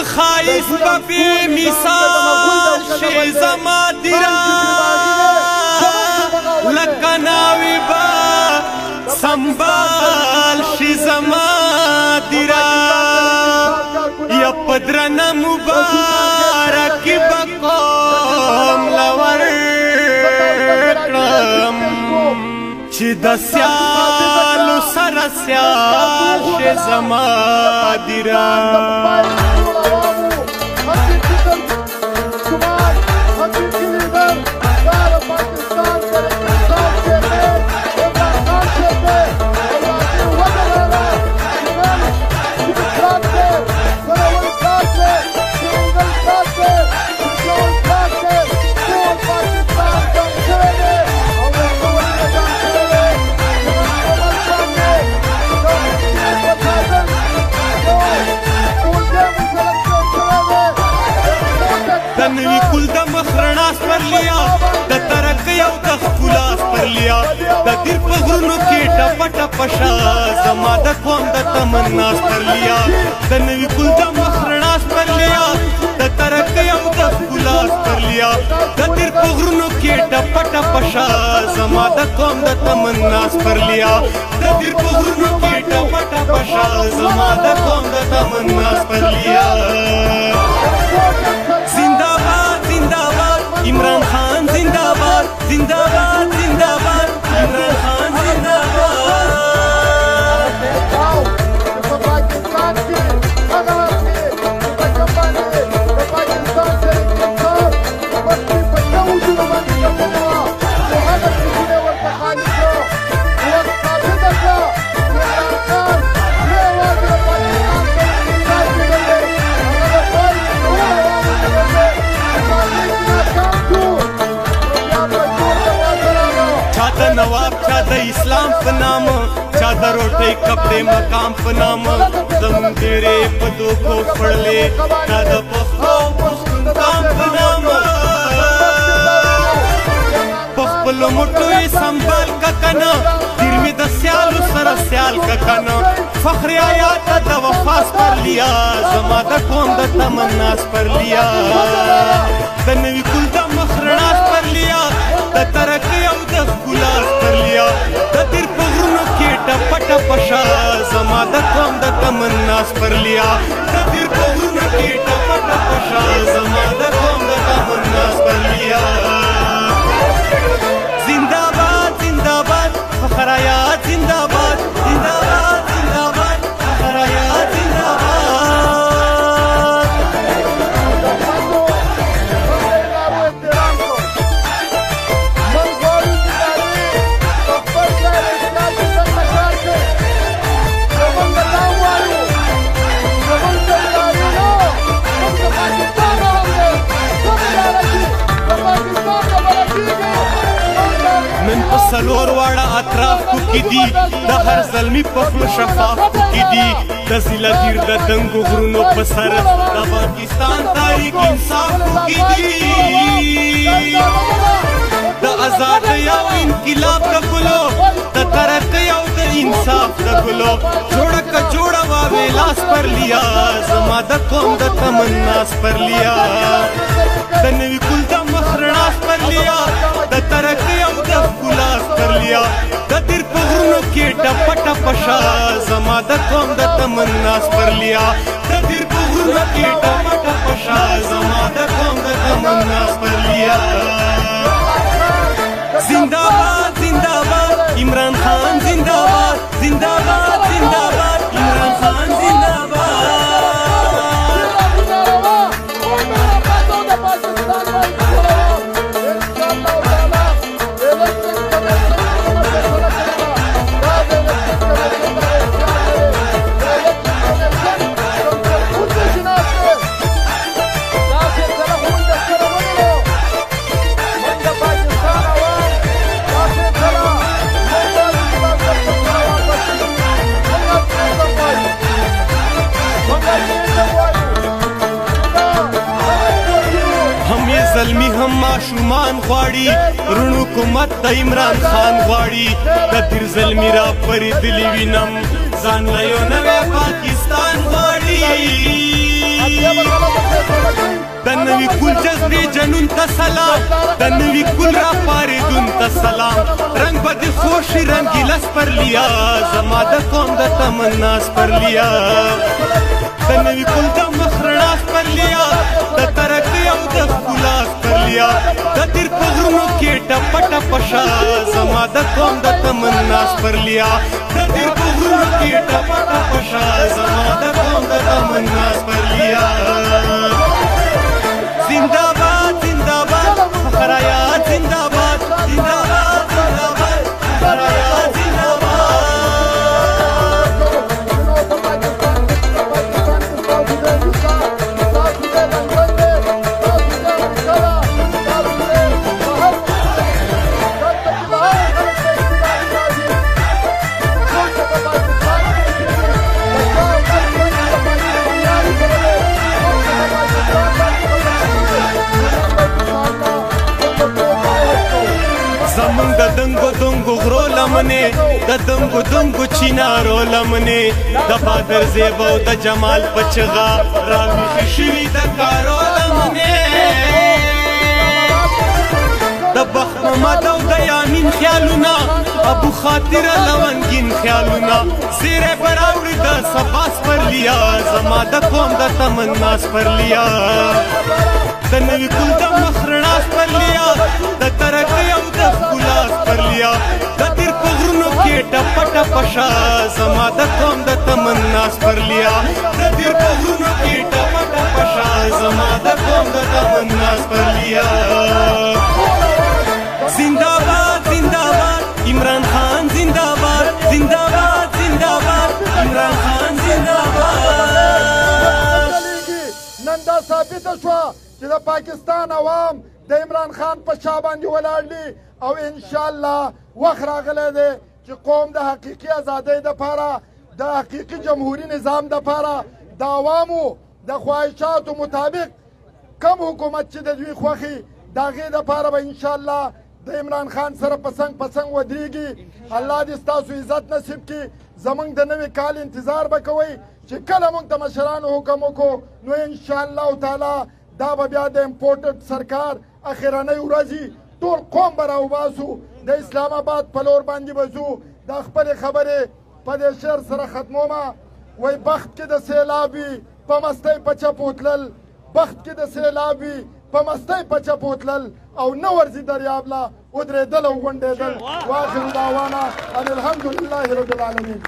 خایس ببی مثال شی زما دیرا لکناوی با سنبال شی زما دیرا یا پدرن مبارک بقوم لورکرم چی د سیالو سر سیال شی زما دیرا نوی کل د مخرناس پر لیا د ترقی او د خلاص پر لیا د دیر په غرونو کې ټپه ټپه شا زما د قوم د تمناس پر لیا د نوی کل د مخرناس پر لیا د ترقی او د خلاص پر لیا د دیر په غرونو کې ټپه ټپه شا زما د قوم د تمناس پر لیا د دیر په غرونو کې ټپه ټپه شا زما د قوم د تمناس پر لیا عمران خان زنداباد زنداباد زنداباد عمران خان زنداباد نواب چا د اسلام په نام چا د روټۍ کپڑے مقام په نام زمون ډېرې په دوکو خړلې چا د پښتو پښتون کام په نام په خپلو مټو یې سنبال که کنه تیر مې د سیالو سره سیال که کنه فخر آیات د وفا سپرلیا زما د قوم د تمنا سپرلیا د نوي کل د مخ رڼا سپرلیا د ترقۍ او د ښکلا سپرلیا د تیر په غرونو کې ټپه ټپه شا زما د قوم د تمنا سپرلیا د تیر په غرونو کې ټپه ټپه شا زما د قوم د تمنا سپرلیا زنده‌باد زنده‌باد فخر آیات زنده‌باد زنده‌باد زنده‌باد فخر آیات نن په څلور واړه اطرافو کې دي د هر زلمي په خوله شفافو کې دي د ضلعګیر د دنګو غرونو په سر د پاکستان تاریخ انصافو کې دي د ازادۍ او انقلاب د ګلو د ترقۍ او د انصاف د ګلو جوړه که جوړه واوې لاس پر لیا زما د قوم د تمنا سپر لیا د نوي کل د مخ رڼا سپر لیا د ترقۍ او د ښکلا سپر لیا د تیر په غرونو کې ټپه ټپه شا زما د قوم د تمنا سپر لیا د تیر په غرونو کې ټپه ټپه شا زما د قوم د تمنا سپر لیا زنده‌باد زنده‌باد عمران خان زنده‌باد زنده‌باد زنده‌باد عمران خان زنده‌باد زلمی هم معشومان غواړي روڼ حکومت د عمران خان غواړي د تیر زلمی را پرېدلي وینم ځان له یو نوی پاکستان غواړي نوی کل جذبی جنون تا سلام د نوی کل را پاریدون تا سلام رنگ بدی خوشی رنگی لس پر لیا زما د قوم د تمناس پر لیا د نوی کل د مخرناس پر لیا د ترقی او د ښکلاس پر لیا د تیر په غرونو کې ټپه ټپه شه زما د قوم د تمناس پر لیا د تیر په غرونو کې ټپه ټپه شه زما د قوم د تمناس پر لیا زنده باد زنده باد فخر آیات زنده باد زنده باد زنده باد فخر آیات زنده باد زمونږ د دنګو دنګو غرو لمنې د دنګو دنګو چینارو لمنې د بادر زیب او د جمال په چغا راویښې شوي د کارو لمنې د بخت محمد او د یامین خیالونه ابو خاطر لونګین خیالونه زیری به راوړي د سبا سپرلیا زما د قوم د تمنا سپرلیا د نوي کل د مخرڼا سپرلیا د ترقۍ او د ښکلا سپرلیا د تیر په غرونو کې ټپه ټپه شه زما د قوم د تمنا سپرلیا د تیر په غرونو کې ټپه ټپه شه زما د قوم د تمنا سپرلیا زنده باد زنده باد عمران خان زنده باد زنده باد زنده باد عمران خان زنده باد نن دا ثابته شوه چې د پاکستان عوام د عمران خان په شا باندې ولاړ دي او انشاءالله وخت راغلی دی چې قوم د حقیقي ازادۍ دپاره د حقیقي جمهوري نظام دپاره د عوامو د خواهشاتو مطابق کم حکومت چې د دوی خوښي د هغې دپاره به انشاءالله د عمران خان سره پسنګ پسنګ ودرېږي الله دې ستاسو عزت نصیب کړي زموږ د نوي کال انتظار به کوئ چې کله موږ ته مشرانو حکم وکړو نو انشاءالله تعالی دا به بیا د امپورټډ سرکار اخرنۍ ورځې ټول قوم به راوباسو د اسلام آباد په لور باندې به ځو دا خپلې خبرې په دې شعر سره ختمومه وایي بخت کې د سیلاب وي په مستۍ په چپو تلل بخت کې د سیلاب وي په مستۍ په چپو تلل او نه ورځي دریاب لا ودرېدل او غونډېدل واخر دعوانا ان الحمد لله رب العالمین